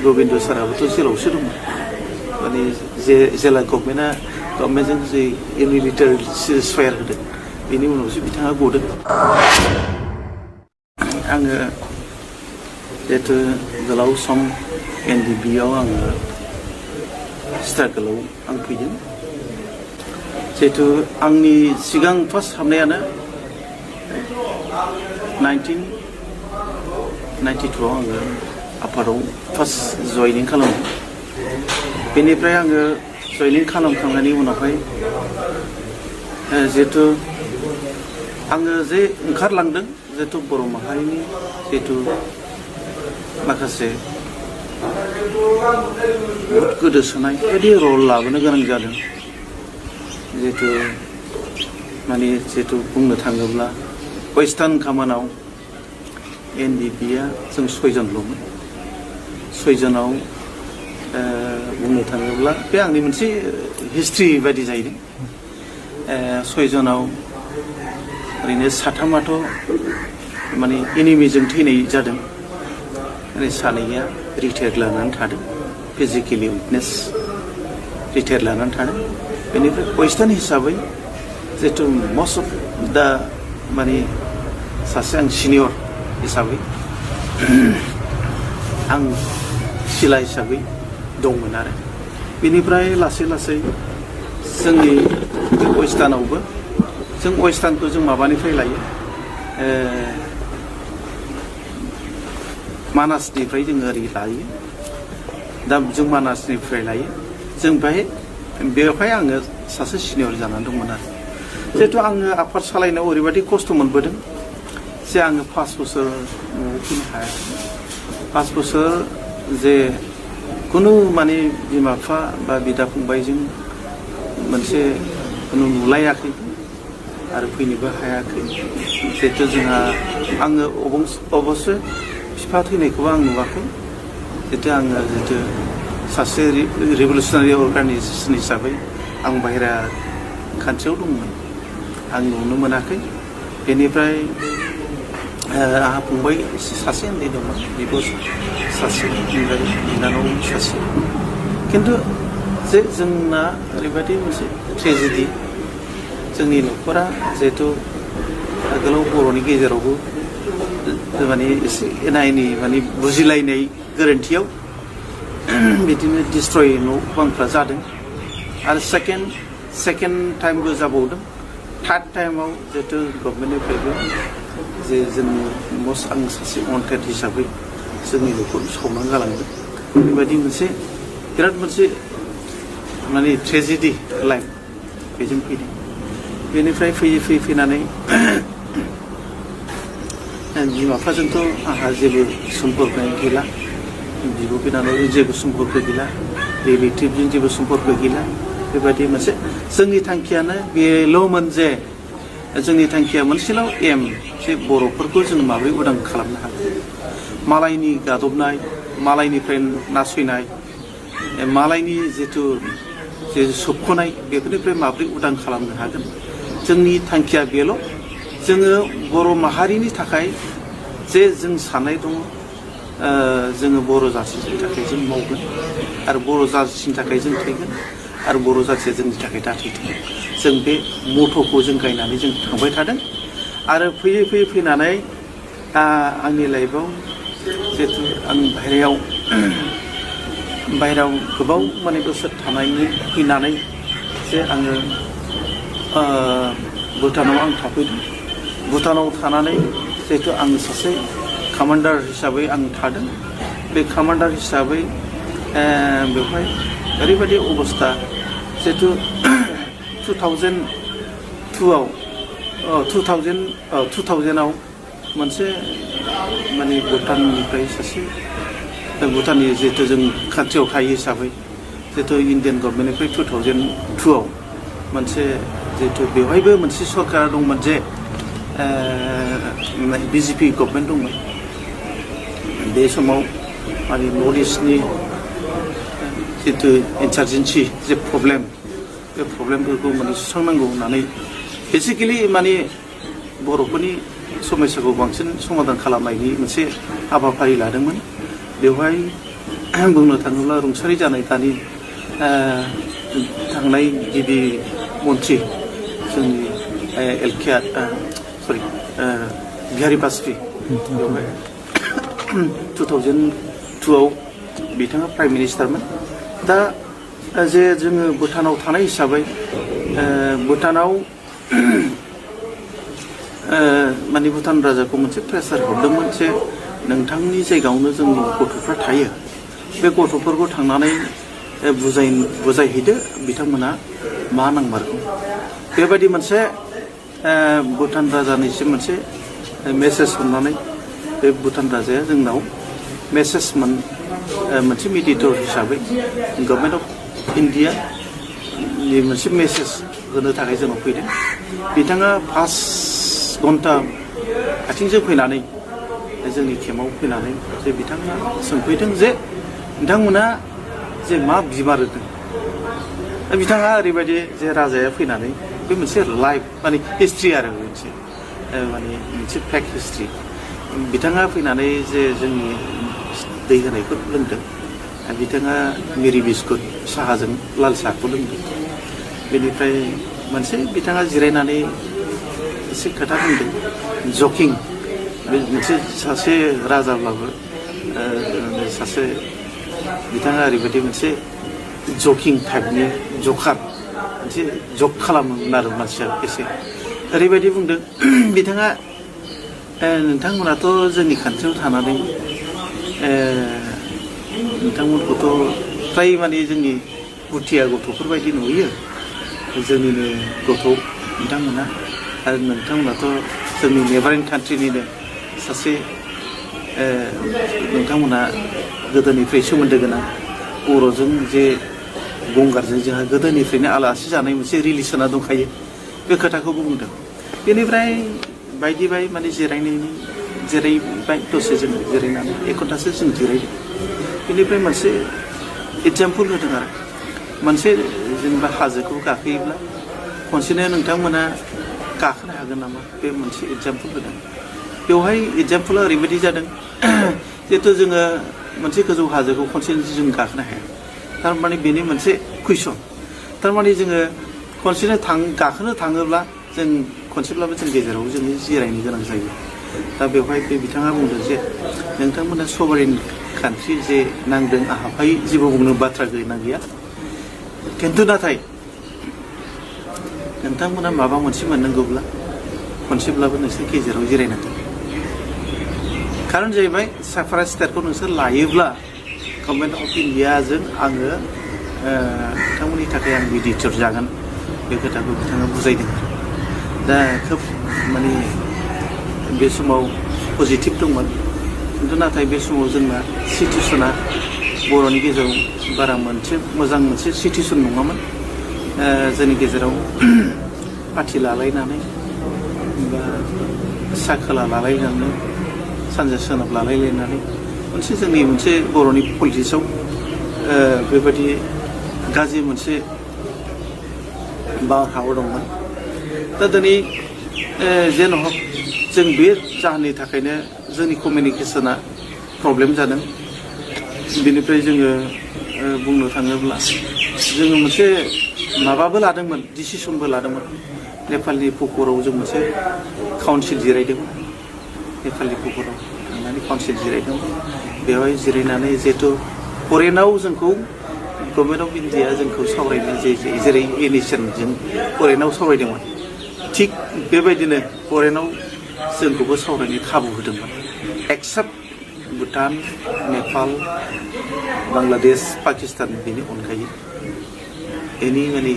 गोविंद साराबोथ' जेलावसो दंमोन माने जेला गभर्नमेन्टजों जे इउनिलिटारि सिजफायार होदों बेनि उनावसो बिथाङा गदों। आङो जिहेतु गोलाव सम NDB-आव आङो स्ट्रागोलाव आं फैदों। जिहेतु आंनि सिगां फार्स्ट हाबनायानो 1992 आङो आफादाव फार्स्ट जयनिं खालामदों। बेनिफ्राय आङो जयनिं खालामखांनायनि उनावहाय जिहेतु आङो जे ओंखारलांदों जिहेतु बर' माहारिनि जिहेतु माखासे गोदोसोनाय बायदि रल लाबोनो गोनां जादों। जिहेतु माने जिहेतु बुंनो थाङोब्ला वेस्टार्न कमान्डआव NDB-आ जों 6 जनल'मोन। 6 जनाव बुंनो थाङोब्ला बे आंनि मोनसे हिस्ट्रि बायदि जाहैदों। 6 जनाव ओरैनो 3आथ' माने एनिमिजों थैनाय जादों। ओरै 2या रिटायार लानानै थादों, फिजिकेलि उइकनेस रिटायार लानानै थादों। बेनिफ्राय वेस्टार्न हिसाबै जिहेतु मस्ट अफ दा माने सासे आं सिनियर हिसाबै आं सिला हिसाबै दंमोन आरो बेनिफ्राय लासै लासै जोंनि वेस्टार्नआवबो जों वेस्टार्नखौ जों माबानिफ्राय लायो मानासनिफ्राय जों ओरै लायो। दा जों मानासनिफ्राय लायो जों बेवहाय आङो सासे सिनियर जानानै दंमोन आरो जिहेतु आङो आफाद सालायनायाव ओरैबायदि खस्थ' मोनबोदों जे आङो 5 बोसोर न'आव फैनो हायाखै। 5 बोसोर जे खुनु माने बिमा बिफा बा बिदा फंबायजों मोनसे खुनु नुलायाखै आरो फैनोबो हायाखै। जिहेतु जोंहा आङो अबस्से बिफा थैनायखौबो आं नुवाखै। जिहेतु सासे रिभलिउसनारि अर्गानाइजेसन हिसाबै आं बाहेरा कान्ट्रियाव दंमोन, आं नुनो मोनाखै। बेनिफ्राय आंहा फंबाय सासे उन्दै दंमोन, बिब' सासे, बिनानाव सासे। खिन्थु जे जोंना ओरैबायदि मोनसे ट्रेजेडि, जोंनि न'खरा जिहेतु आगोलाव बर'नि गेजेरावबो माने एसे एना एनि माने बुजिलायनाय गोरोन्थियाव बिदिनो डिस्ट्रय न' बांफ्रा जादों आरो सेकेन्ड टाइमबो जाबावदों। थार्ड टाइमाव जिहेतु गभर्नमेन्टनिफ्रायबो जे जोंनि आं सासे वान्टेड हिसाबै जोंनि न'खौ सावनानै गालांदों। बेबायदि मोनसे बिराद मोनसे माने ट्रेजेडि लाइफ बेजों फैदों। बेनिफ्राय फैनानै बिमा बिफाजोंथ' आंहा जेबो सम्पर्क गैला, बिब' बिनानावजों जेबो सम्पर्क गैला, रिलेटिभजों जेबो सम्पर्क गैला। बेबायदि मोनसे जोंनि थांखियानो बेल'मोन जे जोंनि थांखिया मोनसेल' एम जे बर'फोरखौ जों माबोरै उदां खालामनो हागोन। मालायनि गादबनाय, मालायनिफ्राय नासयनाय, मालायनि जिथु जे सोबख'नाय बेफोरनिफ्राय माबोरै उदां खालामनो हागोन। जोंनि थांखिया बेल'। जोङो बर' माहारिनि थाखाय जे जों साननाय दङ, जोङो बर' जाथिनि थाखाय जों मावगोन आरो बर' जाथिनि थाखाय जों थैगोन आरो बर' जाथिया जोंनि थाखाय दा थैथों। जों बे मथ'खौ जों गायनानै जों थांबाय थादों आरो फैनानै आंनि लाइफआव जिहेतु आं बाहेरायाव गोबाव माने बोसोर फैनानै जे आङो भुटानाव आं थाफैदों। भुटानाव थानानै जिहेतु आं सासे कामान्डार हिसाबै आं थादों। बे कामान्डार हिसाबै बेवहाय ओरैबायदि अबस्था जिहेतु 2000आव मोनसे माने भुटाननिफ्राय सासे भुटाननि जिहेतु जों खाथियाव थायो हिसाबै जिहेतु इन्डियान गभर्नमेन्टनिफ्राय 2002आव मोनसे जिहेतु बेवहायबो मोनसे सरकार दंमोन जे BJP गभर्नमेन्ट दंमोन। बे समाव माने नर्थ इस्टनि जितु इन्सार्जेन्सि जे प्रब्लेम, बे प्रब्लेमफोरखौ माने सुस्रांनांगौ होननानै बेसिकेलि माने बर'फोरनि समस्याखौ बांसिन समाधान खालामनायनि मोनसे हाबाफारि लादोंमोन। बेवहाय बुंनो थाङोब्ला रुंसारि जानाय दानि थांनाय गिबि मन्त्रि जोंनि बिहारि बाजपेयी बेवहाय 2002आव बिथाङा प्राइम मिनिस्टारमोन दा जे जोङो भुटानाव थानाय हिसाबै भुटानाव माने भुटान राजाखौ मोनसे प्रेसार हरदोंमोन जे नोंथांनि जायगायावनो जोंनि गथ'फ्रा थायो बे गथ'फोरखौ थांनानै बुजायहैदो बिथांमोना मा नांमारगौ बेबायदि मोनसे भुटान राजानिसिम मोनसे मेसेज हरनानै बे भुटान राजाया जोंनाव मेसेज मोनसे मिडिएटर हिसाबै गभर्नमेन्ट अफ इन्डिया नि मोनसे मेसेज होनो थाखाय जोंनाव फैदों बिथाङा 5 घन्टा आथिंजों फैनानै जोंनि केम्पआव फैनानै जे बिथाङा सोंफैदों जे नोंथांमोना जे मा बिमारोदों बिथाङा ओरैबायदि जे राजाया फैनानै बे मोनसे लाइफ माने हिस्ट्रि आरो मोनसे फेक हिस्ट्रि बिथाङा फैनानै जे जोंनि दै होनायखौ लोंदों बिथाङा मेरि बिस्कुट साहाजों लाल साहाखौ लोंदों बेनिफ्राय मोनसे बिथाङा जिरायनानै एसे खोथा बुंदों जकिं बे मोनसे सासे राजाब्लाबो सासे बिथाङा ओरैबायदि मोनसे जकिं टाइपनि जकार मोनसे जक खालामोमोन आरो मानसिया एसे ओरैबायदि बुंदों बिथाङा नोंथांमोनाथ' जोंनि कान्ट्रियाव थानानै नोंथांमोनखौथ' फ्राय माने जोंनि भुटिया गथ'फोरबायदि नुयो जोंनिनो गथ' बिथांमोना आरो नोंथांमोनाथ' जोंनि नेबारिं कान्ट्रिनिनो सासे नोंथांमोना गोदोनिफ्राय सोमोन्दो गोनां बर'जों जे गंगारजों जोंहा गोदोनिफ्रायनो आलासि जानाय मोनसे रिलेसना दंखायो बे खोथाखौबो बुंदों बेनिफ्राय बायदि माने जिरायबाय दसे जों जिरायनानै 1 घन्टासो जों जिरायदों बेनिफ्राय मोनसे एगजामपोल होदों आरो मोनसे जेनेबा हाजोखौ गाखोयोब्ला खनसेनो नोंथांमोना गाखोनो हागोन नामा बे मोनसे एगजामपोल होदों बेवहाय एगजामपोला ओरैबायदि जादों जिहेथु जोङो मोनसे गोजौ हाजोखौ खनसेनो जों गाखोनो हाया थारमाने बेनि मोनसे कुइसन थारमाने जोङो खनसेनो गाखोनो थाङोब्ला जों खनसेब्लाबो जों गेजेराव जोङो जिरायनो गोनां जायो दा बेवहाय बे बिथाङा बुंदों जे नोंथांमोना सभारेन कान्ट्रि जे नांदों आहाफाय जेबो बुंनो बाथ्रा गैया खिन्थु नाथाय नोंथांमोना माबा मोनसे मोननांगौब्ला खनसेब्लाबो नोंसोर गेजेराव जिरायनांगोन खारन जाहैबाय साफारा स्टेटखौ नोंसोर लायोब्ला गभर्नमेन्ट अफ इन्डियाजों आङो बिथांमोननि थाखाय आं मिडिएटर जागोन बे खोथाखौ बिथाङा बुजायदों दा खोब माने बे समाव पजिटिभ दंमोन खिन्थु नाथाय बे समाव जोंना सिटुएसना बर'नि गेजेराव बारा मोजां मोनसे सिटुएसन नङामोन जोंनि गेजेराव पार्टि लालायनानै बा साखोला लालायनानै सानजा सोनाब लालायलायनानै मोनसे जोंनि मोनसे बर'नि पलिटिक्सआव बेबायदि गाज्रि मोनसे बारहावा दंमोन दा दिनै जेन' हक जों बे जाहोननि थाखायनो जोंनि कमिउनिकेसना प्रब्लेम जादों बेनिफ्राय जोङो बुंनो थाङोब्ला जोङो मोनसे माबाबो लादोंमोन डिसिसनबो लादोंमोन नेपालनि पुकुराव जों मोनसे काउन्सिल जिरायदोंमोन नेपालनि पुकुराव थांनानै काउन्सिल जिरायदोंमोन बेवहाय जिरायनानै जिहेथु फरेनाव जोंखौ गभर्नमेन्ट अफ इन्डिया जोंखौ सावरायनाय जेरै एनिसनजों फरेनाव सावरायदोंमोन थिग बेबायदिनो फरेनाव जोंखौबो सावरायनो खाबु होदोंमोन एक्सेप्ट भुटान नेपाल बांलादेश पाकिस्तान बेनि अनगायै एनि माने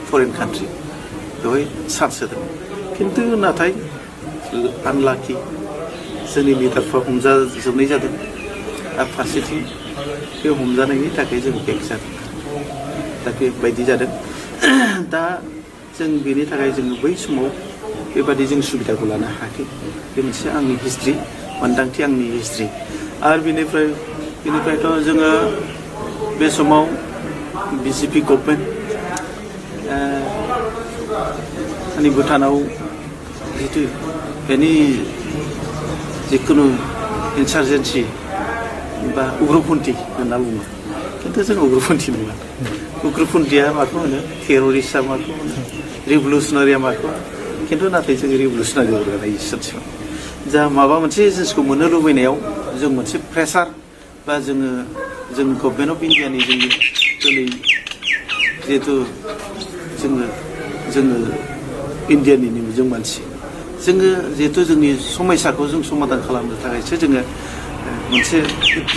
फरेन कान्ट्रि बेवहाय चान्स होदों खिन्थु नाथाय आनलाकि जोंनि लिडारफ्रा हमजाजोबनाय जादों आरो फारसेथिं बे हमजानायनि थाखाय जों बेक जादों दा बेबायदि जादों दा जों बेनि थाखाय जोङो बै समाव बेबादि जों सुबिदाखौ लानो हायाखै बे मोनसे आंनि हिस्ट्रि मोन्दांथि आंनि हिस्ट्रि आरो बेनिफ्रायथ' जोङो बे समाव बिजेपि गभर्नमेन्ट माने भुटानाव जितु बेनि जिखुनु इन्सारजेन्सि बा उग्रपन्थी होनना बुङो खिन्थु जों उग्रपन्थी नङा उग्रपन्थीया माखौ होनो टेररिस्टआ माखौ होनो रिभलुसनारिया माखौ खिन्थु नाथाय जों रिभलुसनारि अर्गानाइजेसनसो जा माबा मोनसे जिनिसखौ मोननो लुबैनायाव जों मोनसे प्रेसार बा जों गभर्नमेन्ट अफ इन्डियानि जोंनि दिनै जिहेतु जोङो इन्डियानिनो जों मानसि जोङो जिहेतु जोंनि समस्याखौ जों समाधान खालामनो थाखायसो जोङो मोनसे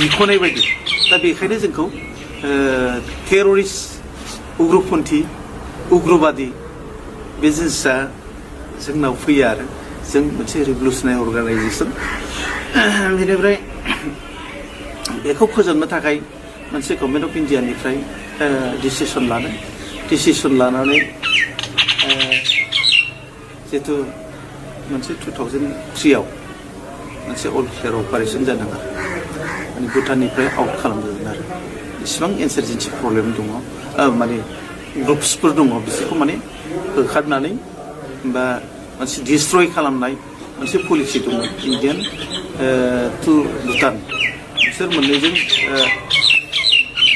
बिख'नाय बायदि दा बेखायनो जोंखौ टेररिस्ट उग्रपन्थी उग्रबादी बे जिनिसा जोंनाव फैयो आरो जों मोनसे रिभलुसनारि अर्गानाइजेसन बेनिफ्राय बेखौ फोजोबनो थाखाय मोनसे गभर्नमेन्ट अफ इन्डियानिफ्राय डिसिसन लानानै जिहेतु मोनसे 2003 आव मोनसे अल क्लियार अपारेसन जादों आरो माने भुटाननिफ्राय आउट खालामदोंमोन आरो इसिबां इन्सारजेन्सि प्रब्लेम दङ माने ग्रुप्सफोर दङ बिसोरखौ माने होखारनानै बा मोनसे डिस्ट्रय खालामनाय मोनसे पलिसि दङ इन्डियान टु भुटान बिसोर मोननैजों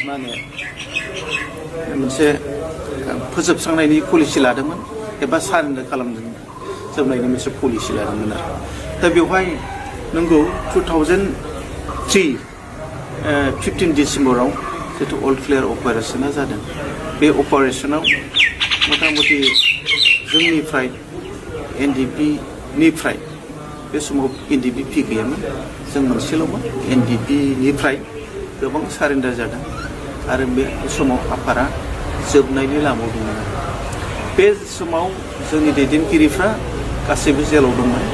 मा होनो मोनसे फोजोबस्रांनायनि पलिसि लादोंमोन एबा सारेन्डार खालामदोंमोन जोबनायनि मोनसे पलिसि लादोंमोन आरो दा बेवहाय नंगौ 2003 15 डिसेम्बराव जितु अल क्लियार अपारेसना जादों बे अपारेसनाव मथा मथि जोंनिफ्राय एनडिपिनिफ्राय बे समाव एनडिपिपि गैयामोन जों मोनसेल'मोन एनडिपिनिफ्राय गोबां सारेन्डार जादों आरो बे समाव आफादा जोबनायनि लामायाव दंमोन बे समाव जोंनि दैदेनगिरिफ्रा गासैबो जेलाव दंमोन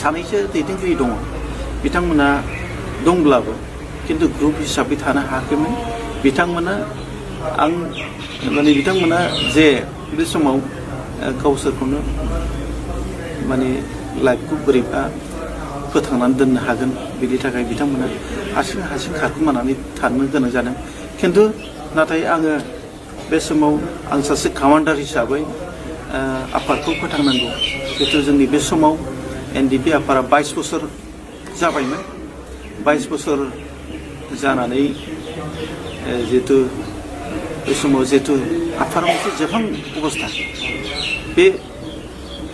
सानैसो दैदेनगिरि दङ बिथांमोना दंब्लाबो खिन्थु ग्रुप हिसाबै थानो हायाखैमोन बिथांमोना जे बे समाव गावसोरखौनो माने लाइफखौ बोरैबा फोथांनानै दोननो हागोन बिनि थाखाय बिथांमोना हारसिं खारखुमानानै थानो गोनां जादों खिन्थु नाथाय आङो बे समाव आं सासे कमान्डार हिसाबै आफादखौ फोथांनांगौ जिहेतु जोंनि बे समाव एनडिपि आफादा 22 बोसोर जाबायमोन 22 बोसोर जानानै जिहेतु बे समाव जिहेतु आफादा मोनसे जोबहां अबस्था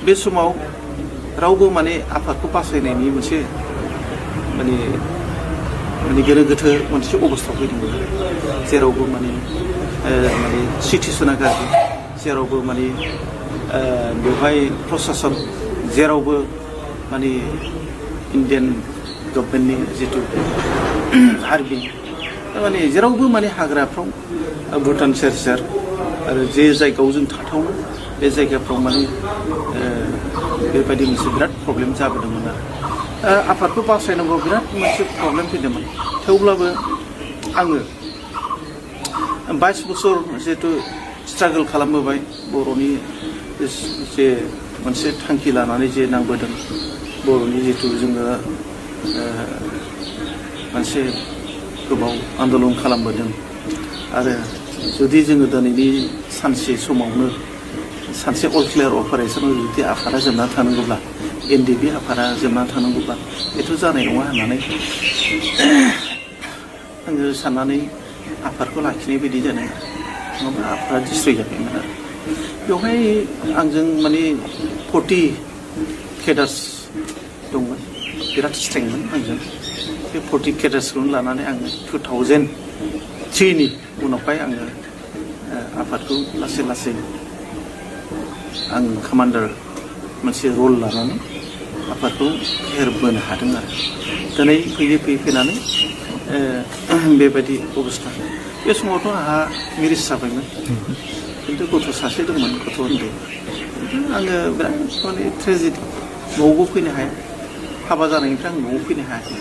बे समाव रावबो माने आफादखौ बासायनायनि मोनसे माने गोनो गोथो मोनसे अबस्थायाव फैदोंमोन जेरावबो माने सिटुएसना गाज्रि जेरावबो माने बेवहाय प्रशासन जेरावबो माने इन्डियान गभर्नमेन्टनि जितु आर्मि माने जेरावबो माने हाग्राफ्राव भुटान सेर आरो जे जायगायाव जों थाथावनो बे जायगाफ्राव माने बेबायदि मोनसे बिराद प्रब्लेम जाबोदोंमोन आरो आफादखौ बासायनांगौ बिराद मोनसे प्रब्लेम फैदोंमोन थेवब्लाबो आङो 22 बोसोर जिहेतु स्ट्रागल खालामबोबाय बर'नि जे मोनसे थांखि लानानै जे नांबोदों बर'नि जिहेतु जोङो मोनसे गोबाव आन्दलन खालामबोदों आरो जुदि जोङो दिनैनि सानसे समावनो सानसे अल क्लियार अपारेसनाव जुदि आफादा जोबनानै थानांगौब्ला एनडिपि आफादा जोबनानै थानांगौब्ला बेथ' जानाय नङा होननानै आङो साननानै आफादखौ लाखिनाय बायदि जादों नङाबा आफादा डिस्ट्रय जाबायमोन आरो बेवहाय आंजों माने 40 केडार्स दंमोन बिराद स्ट्रेंमोन आंजों बे 40 केडार्सखौनो लानानै आङो 2003 उनावहाय आङो आफादखौ लासै आं कमान्डार मोनसे रल लानानै आफादखौ फेहेरबोनो हादों आरो दिनै फैनानै बेबायदि अबस्था बे समावथ' आंहा मेरिज जाबायमोन खिन्थु गथ' सासे दंमोन गथ' उन्दै आङो बिराद माने ट्रेजेडि न'आवबो फैनो हाया हाबा जानायनिफ्राय आं न'आव फैनो हायाखै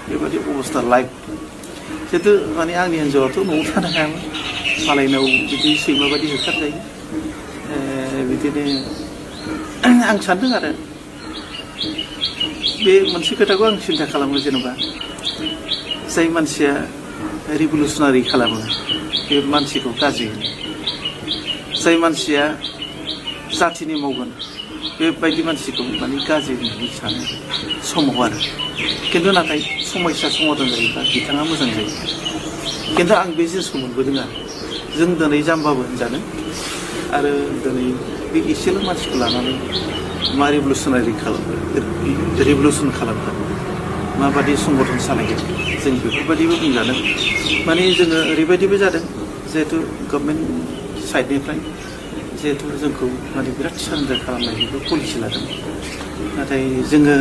बेबायदि अबस्था लाइफ जिहेतु माने आंनि हिन्जावाथ' न'आव थानो हायामोन मालायनाव बिदि सैमा बायदि होखारजायो बिदिनो आं सानदों आरो बे मोनसे खोथाखौ आं सिन्था खालामो जेनेबा जाय मानसिया रिभलुसनारि खालामो बे मानसिखौ गाज्रि होनो जाय मानसिया जाथिनि मावगोन बेबायदि मानसिखौ माने गाज्रि होननानै सानो समाव आरो खिन्थु नाथाय समस्या समाधान जायोब्ला बिथाङा मोजां जायो खिन्थु आं बे जिनिसखौ मोनबोदों आरो जों दिनै जाम्बाबो होनजादों आरो दिनै बे एसेल' मानसिखौ लानानै मा रिभलुसन खालामगोन माबादि संगठन सालायगोन जों बेफोरबायदिबो बुंजादों माने जोङो ओरैबायदिबो जादों जिहेथु गभर्नमेन्ट साइडनिफ्राय जिहेतु जोंखौ माने बिराद सारेन्डार खालामनायनिबो पलिसि लादों नाथाय जोङो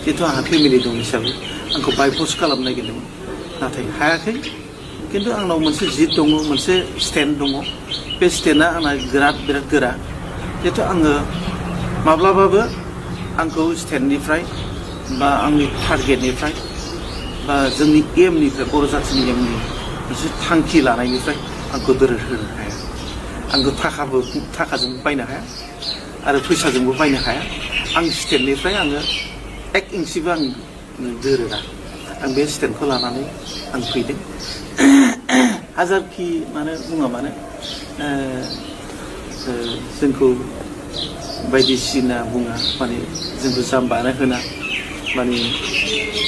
जिहेतु आंहा फेमिलि दं हिसाबै आंखौ बायपस खालामनो नागिरदोंमोन नाथाय हायाखै खिन्थु आंनाव मोनसे जिद दङ मोनसे स्टेन्ड दङ बे स्टेन्डआ आंना बिराद गोरा जिहेतु आङो माब्लाबाबो आंखौ स्टेन्डनिफ्राय बा आंनि टारगेटनिफ्राय बा जोंनि एमनिफ्राय बर' जाथिनि एमनि मोनसे थांखि लानायनिफ्राय आंखौ दोरोद होनो हाया आंखौ थाखाजों बायनो हाया आरो फैसाजोंबो बायनो हाया आं स्टेन्डनिफ्राय आङो 1 इंसिबो आं दोरोदा आं बे स्टेन्डखौ लानानै आं फैदों हाजारखि मानो बुङा मानो जोंखौ बायदिसिना बुङा माने जोंखौ जाम्बानो होना माने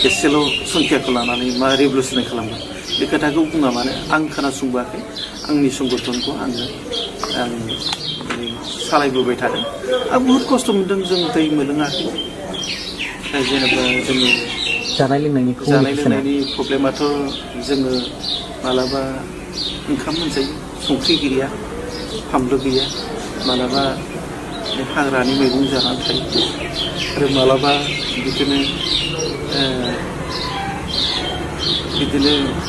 एसेल' संख्याखौ लानानै मा रिभलुसन खालामगोन बे खोथाखौ बुङा मानो आं खोनासंबोआखै आंनि संगठनखौ आं सालायबोबाय थादों आं बुहुद खस्थ' मोनदों जों दै मोनलोङाखै जेनेबा जोङो जानाय लोंनायनि प्रब्लेमाथ' जोङो मालाबा ओंखाम मोनजायो संख्रि गैया फानलु गैया मालाबा हाग्रानि मैगं जानानै थायो आरो मालाबा बिदिनो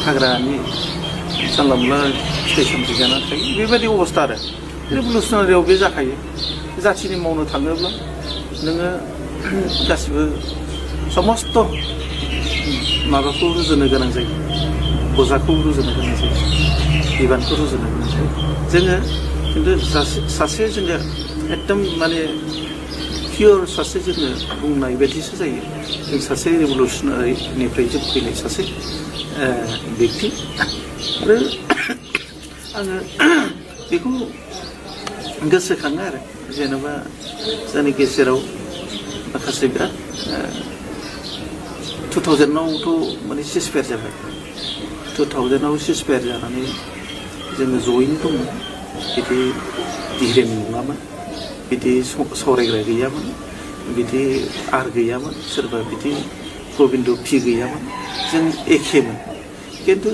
हाग्रानि जानला मोनला फिथाइ सामथाइ जानानै थायो बेबायदि अबस्था आरो रिभलुसनारियाव बे जाखायो जाथिनि मावनो थाङोब्ला नोङो गासिबो समस्त माबाखौ रुजुनो गोनां जायो बजाखौ रुजुनो गोनां जायो बिबानखौ रुजुनो गोनां जायो जोङो खिन्थु सासे जोङो एकदम माने पियर सासे जोङो बुंनाय बायदिसो जायो जों सासे रिभलुसनारिनिफ्राय जों फैनाय सासे बेक्ति आरो आङो बेखौ गोसोखाङो आरो जेनेबा जोंनि गेजेराव माखासे बिराद 2000आवथ' माने सिजफायार जाबाय 2000आव सिजफायार जानानै जोङो जयैनो दंमोन बिदि धिरेन नङामोन बिदि सावरायग्रा गैयामोन बिदि आर गैयामोन सोरबा बिदि गबिन्द पि गैयामोन जों एखेमोन खिन्थु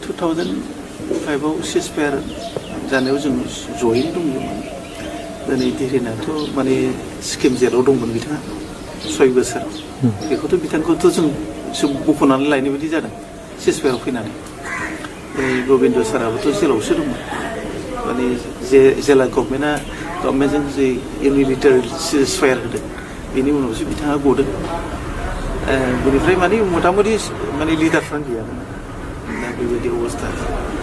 2005आव सिजफायार जानायाव जों जयैनो दंमोन दिनै धिरेनाथ' माने सिक्किम जेलाव दंमोन बिथाङा 6 बोसोर बेखौथ' बिथांखौथ' जों बख'नानै लायनाय बायदि जादों सिजफायाराव फैनानै गबिन्द साराबोथ' जेलावसो दंमोन माने जेला गभर्नमेन्टजों जे इउनिलिटारि सिजफायार होदों बेनि उनावसो बिथाङा गदों बेनिफ्राय माने मथा मथि माने लिडारफ्रानो गैयामोन दा बेबायदि अबस्था